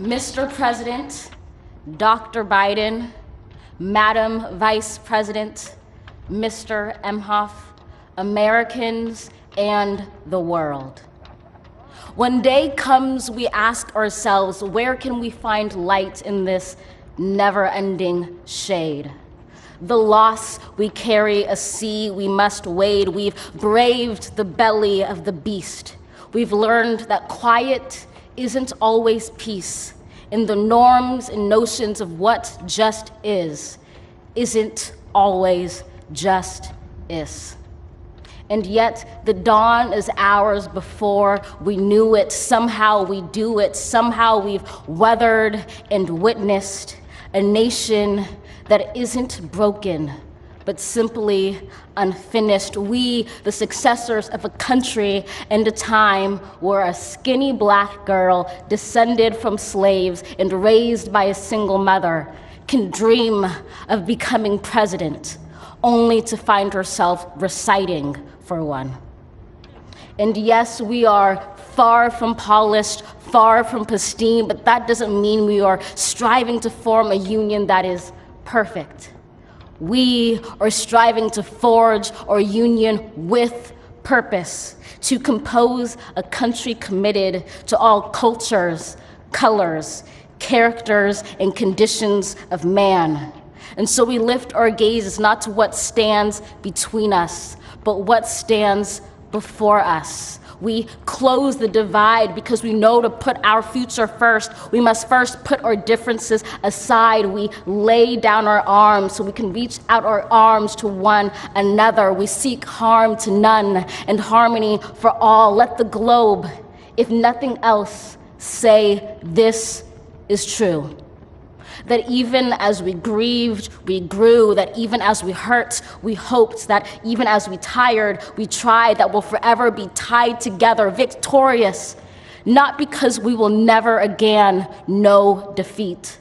Mr. President, Dr. Biden, Madam Vice President, Mr. Emhoff, Americans, and the world. When day comes, we ask ourselves, where can we find light in this never-ending shade? The loss we carry, a sea we must wade. We've braved the belly of the beast. We've learned that quiet isn't always peace, and the norms and notions of what just isn't always just is. And yet the dawn is ours before we knew it. Somehow we do it. Somehow we've weathered and witnessed a nation that isn't broken, but simply unfinished. We, the successors of a country and a time where a skinny black girl descended from slaves and raised by a single mother can dream of becoming president, only to find herself reciting for one. And yes, we are far from polished, far from pristine, but that doesn't mean we are striving to form a union that is perfect. We are striving to forge our union with purpose, to compose a country committed to all cultures, colors, characters, and conditions of man. And so we lift our gazes not to what stands between us, but what stands before us. We close the divide because we know to put our future first, we must first put our differences aside. We lay down our arms so we can reach out our arms to one another. We seek harm to none and harmony for all. Let the globe, if nothing else, say this is true. That even as we grieved, we grew, that even as we hurt, we hoped, that even as we tired, we tried, that we'll forever be tied together, victorious, not because we will never again know defeat,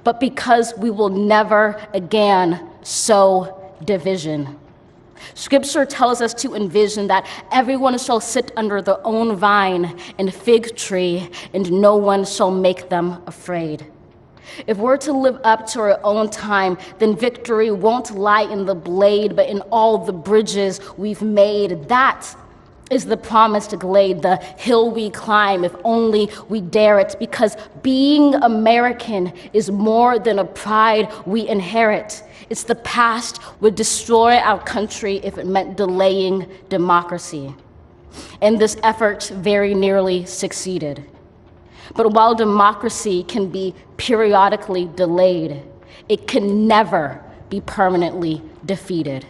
but because we will never again sow division. Scripture tells us to envision that everyone shall sit under their own vine and fig tree, and no one shall make them afraid. If we're to live up to our own time, then victory won't lie in the blade, but in all the bridges we've made. That is the promised glade, the hill we climb, if only we dare it, because being American is more than a pride we inherit. It's the past would destroy our country if it meant delaying democracy. And this effort very nearly succeeded. But while democracy can be periodically delayed, it can never be permanently defeated.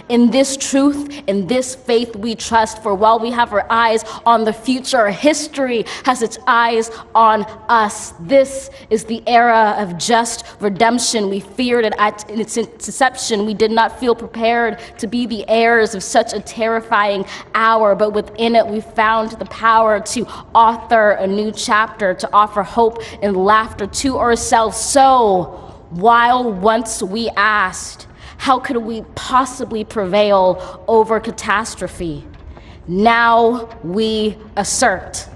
In this truth, in this faith we trust, for while we have our eyes on the future, history has its eyes on us. This is the era of just redemption. We feared it at its inception. We did not feel prepared to be the heirs of such a terrifying hour, but within it we found the power to author a new chapter, to offer hope and laughter to ourselves. So, while once we asked, how could we possibly prevail over catastrophe? Now we assert,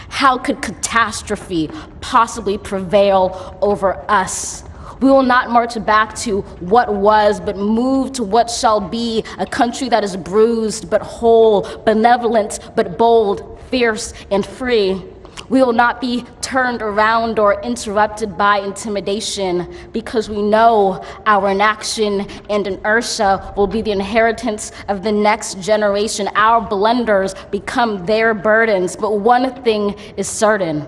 how could catastrophe possibly prevail over us? We will not march back to what was, but move to what shall be, a country that is bruised but whole, benevolent but bold, fierce and free. We will not be turned around or interrupted by intimidation, because we know our inaction and inertia will be the inheritance of the next generation. Our blunders become their burdens. But one thing is certain: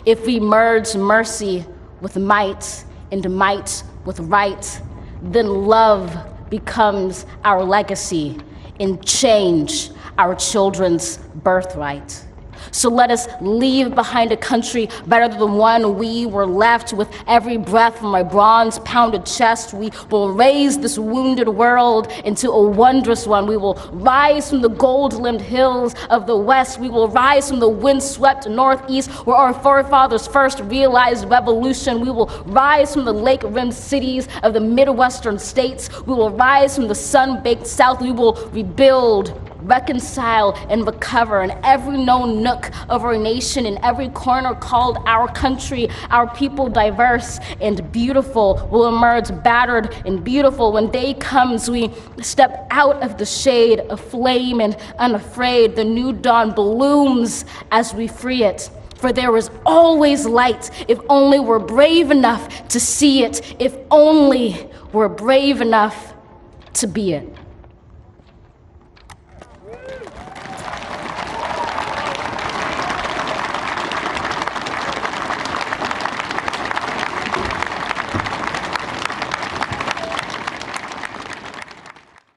if we merge mercy with might and might with right, then love becomes our legacy and change our children's birthright. So let us leave behind a country better than the one we were left. With every breath from my bronze-pounded chest, we will raise this wounded world into a wondrous one. We will rise from the gold-limbed hills of the west. We will rise from the wind-swept northeast, where our forefathers first realized revolution. We will rise from the lake-rimmed cities of the Midwestern states. We will rise from the sun-baked south. We will rebuild reconcile and recover in every known nook of our nation, in every corner called our country. Our people, diverse and beautiful, will emerge battered and beautiful. When day comes, we step out of the shade of flame and unafraid. The new dawn blooms as we free it. For there is always light if only we're brave enough to see it, if only we're brave enough to be it.